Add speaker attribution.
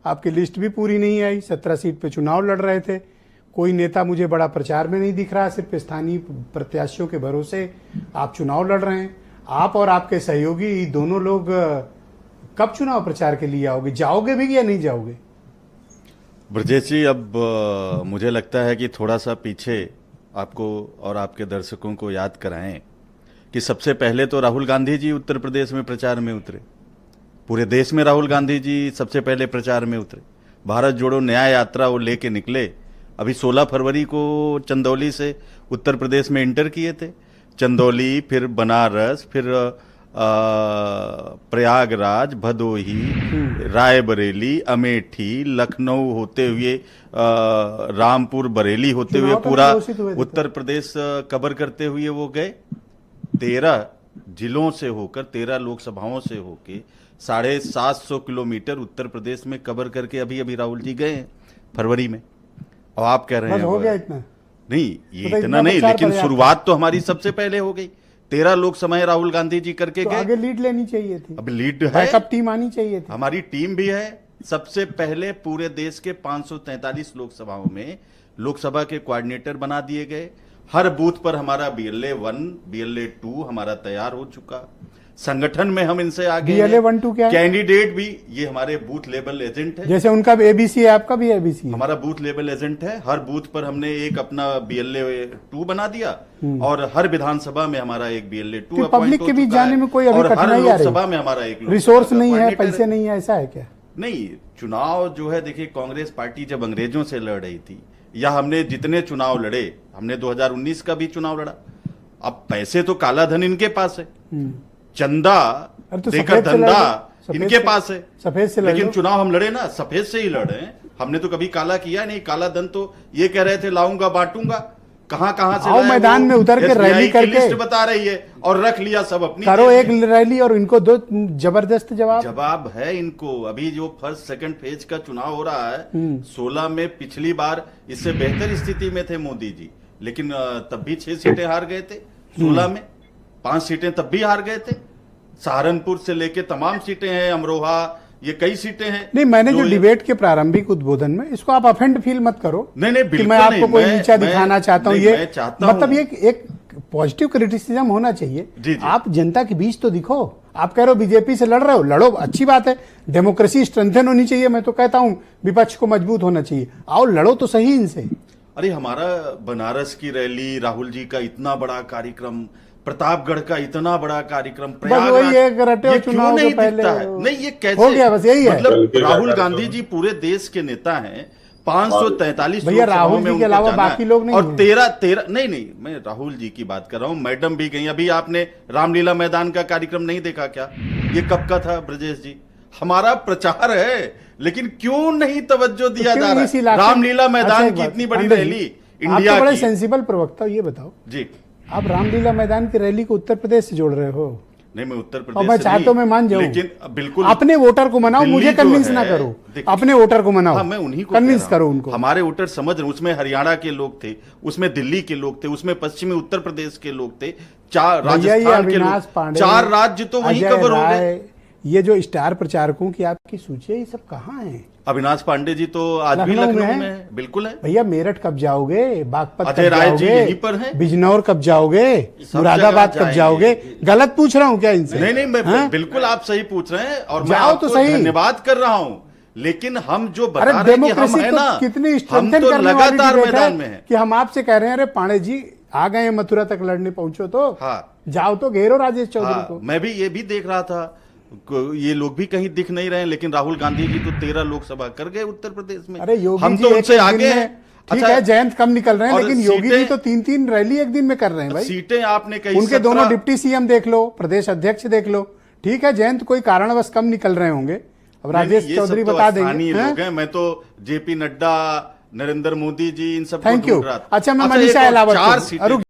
Speaker 1: आपकी लिस्ट भी पूरी नहीं आई, 17 सीट पे चुनाव लड़ रहे थे, कोई नेता मुझे बड़ा प्रचार में नहीं दिख रहा, सिर्फ स्थानीय प्रत्याशियों के भरोसे आप चुनाव लड़ रहे हैं। आप और आपके सहयोगी दोनों लोग कब चुनाव प्रचार के लिए आओगे, जाओगे भी या नहीं जाओगे?
Speaker 2: ब्रजेश जी, अब मुझे लगता है कि थोड़ा सा पीछे आपको और आपके दर्शकों को याद कराएं कि सबसे पहले तो राहुल गांधी जी उत्तर प्रदेश में प्रचार में उतरे। पूरे देश में राहुल गांधी जी सबसे पहले प्रचार में उतरे। भारत जोड़ो न्याय यात्रा वो लेके निकले। अभी 16 फरवरी को चंदौली से उत्तर प्रदेश में इंटर किए थे। चंदौली, फिर बनारस, फिर प्रयागराज, भदोही, रायबरेली, अमेठी, लखनऊ होते हुए रामपुर, बरेली होते हुए पूरा उत्तर प्रदेश कवर करते हुए वो गए। 13 जिलों से होकर, 13 लोकसभाओं से होके 750 किलोमीटर उत्तर प्रदेश में कवर करके अभी अभी राहुल जी गए हैं फरवरी में। और आप कह रहे हैं
Speaker 1: हो गया इतना?
Speaker 2: नहीं, ये इतना नहीं, लेकिन शुरुआत तो हमारी सबसे पहले हो गई। 13 लोकसभाएं राहुल गांधी जी करके गए।
Speaker 1: आगे लीड लेनी चाहिए थी।
Speaker 2: अब लीड है,
Speaker 1: बैकअप टीम आनी चाहिए थी।
Speaker 2: हमारी टीम भी है। सबसे पहले पूरे देश के 543 लोकसभाओं में लोकसभा के कोऑर्डिनेटर बना दिए गए। हर बूथ पर हमारा BLA 1, BLA 2 हमारा तैयार हो चुका। संगठन में हम इनसे आगे
Speaker 1: BLA 1 2 क्या है?
Speaker 2: कैंडिडेट भी, ये हमारे बूथ लेवल एजेंट है।
Speaker 1: जैसे उनका ABC है, आपका भी ABC है।
Speaker 2: हमारा बूथ लेवल एजेंट है। हर बूथ पर हमने एक अपना BLA 2 बना दिया और हर विधानसभा में हमारा एक BLA 2
Speaker 1: पब्लिक के बीच जाने में कोई अभी कठिनाई आ रही है?
Speaker 2: लोकसभा में हमारा एक
Speaker 1: रिसोर्स नहीं है, पैसे नहीं है, ऐसा है क्या?
Speaker 2: नहीं, चुनाव जो है, देखिए कांग्रेस पार्टी जब अंग्रेजों से लड़ रही थी, या हमने जितने चुनाव लड़े, हमने 2019 का भी चुनाव लड़ा। अब पैसे तो काला धन इनके पास है, चंदा देकर धंधा इनके पास है,
Speaker 1: सफेद से
Speaker 2: लेकिन चुनाव हम लड़े ना, सफेद से ही लड़े हैं। हमने तो कभी काला किया नहीं। काला धन तो ये कह रहे थे लाऊंगा बांटूंगा, कहां से लाए,
Speaker 1: मैदान में उतर के रैली करके
Speaker 2: लिस्ट बता रही है और रख लिया सब अपनी।
Speaker 1: करो एक रैली और इनको दो जबरदस्त
Speaker 2: जवाब है इनको। अभी जो फर्स्ट सेकंड फेज का चुनाव हो रहा है, 16 में पिछली बार इससे बेहतर स्थिति में थे मोदी जी, लेकिन तब भी 6 सीटें हार गए थे। 16 में 5 सीटें तब भी हार गए थे। सहारनपुर से लेके तमाम सीटें हैं, अमरोहा, ये कई सीटें हैं।
Speaker 1: नहीं, मैंने जो डिबेट के प्रारंभिक उद्बोधन में, इसको आप अफेंड फील मत करो।
Speaker 2: नहीं, बिल्कुल
Speaker 1: मैं आपको कोई नीचा दिखाना चाहता हूँ। ये मतलब
Speaker 2: ये
Speaker 1: एक पॉजिटिव क्रिटिसिज्म होना चाहिए।
Speaker 2: जी।
Speaker 1: आप जनता के बीच तो दिखो। आप कह रहे हो बीजेपी से लड़ रहे हो, लड़ो, अच्छी बात है। डेमोक्रेसी स्ट्रेंथन होनी चाहिए। मैं तो कहता हूँ विपक्ष को मजबूत होना चाहिए। आओ लड़ो तो सही इनसे।
Speaker 2: अरे हमारा बनारस की रैली, राहुल जी का इतना बड़ा कार्यक्रम, प्रतापगढ़ का इतना बड़ा कार्यक्रम,
Speaker 1: प्रयागराज, ये
Speaker 2: क्यों नहीं दिखता है? नहीं, ये कैसे
Speaker 1: हो गया? बस यही है।
Speaker 2: मतलब राहुल गांधी जी पूरे देश के नेता हैं। 543
Speaker 1: भैया राहुल जी के अलावा बाकी लोग नहीं,
Speaker 2: और 13 नहीं, मैं राहुल जी की बात कर रहा हूं। मैडम भी गई। अभी आपने रामलीला मैदान का कार्यक्रम नहीं देखा क्या? ये कब का था ब्रजेश जी? हमारा प्रचार है, लेकिन क्यों नहीं तवज्जो दिया जा रहा है? रामलीला मैदान की इतनी बड़ी रैली इंडिया की।
Speaker 1: बड़े सेंसिबल प्रवक्ता, ये बताओ जी, आप रामलीला मैदान की रैली को उत्तर प्रदेश से जोड़ रहे हो?
Speaker 2: नहीं, मैं उत्तर प्रदेश
Speaker 1: मैं चाहता हूं मैं मान जाऊं,
Speaker 2: लेकिन बिल्कुल
Speaker 1: अपने वोटर को मनाओ, मुझे कन्विंस ना करो। अपने वोटर को मनाओ।
Speaker 2: हाँ, मैं उन्हीं को
Speaker 1: कन्विंस करो उनको।
Speaker 2: हमारे वोटर समझ रहे। उसमें हरियाणा के लोग थे, उसमें दिल्ली के लोग थे, उसमें पश्चिमी उत्तर प्रदेश के लोग थे, 4 राजस्थान के लोग, 4 राज्य तो वहीं कवर हो गए।
Speaker 1: ये जो स्टार प्रचारकों की आपकी सूची है, ये सब कहाँ है?
Speaker 2: अविनाश पांडे जी तो आज भी लखनऊ में है। बिल्कुल है
Speaker 1: भैया। मेरठ कब जाओगे? बागपत
Speaker 2: अजय राय जी यहीं पर हैं।
Speaker 1: बिजनौर कब जाओगे? मुरादाबाद कब जाओगे? गलत पूछ रहा हूँ क्या इनसे?
Speaker 2: नहीं, मैं बिल्कुल आप सही पूछ रहे हैं और मैं
Speaker 1: आपको
Speaker 2: धन्यवाद कर रहा हूँ। लेकिन हम जो बता रहे हैं कि हम है ना,
Speaker 1: कितनी
Speaker 2: हम तो लगातार मैदान में हैं
Speaker 1: कि हम आपसे कह रहे हैं, अरे पांडे जी आ गए मथुरा तक लड़ने पहुंचो तो जाओ तो घेरो राजेश चौधरी को।
Speaker 2: मैं भी ये भी देख रहा था, ये लोग भी कहीं दिख नहीं रहे हैं, लेकिन राहुल गांधी जी तो 13 लोकसभा कर गए उत्तर प्रदेश में।
Speaker 1: अरे योगी
Speaker 2: हम तो उनसे आगे हैं।
Speaker 1: ठीक है, जयंत कम निकल रहे हैं, लेकिन योगी जी तो 3-3 रैली एक दिन में कर रहे हैं भाई।
Speaker 2: सीटें आपने कही,
Speaker 1: उनके दोनों डिप्टी CM देख लो, प्रदेश अध्यक्ष देख लो। ठीक है, जयंत कोई कारणवश कम निकल रहे होंगे, अब राजेश चौधरी बता देंगे।
Speaker 2: लोग हैं। मैं तो JP नड्डा, नरेंद्र मोदी जी, इन सब
Speaker 1: थैंक यू। अच्छा, मैं मनीषा इलावत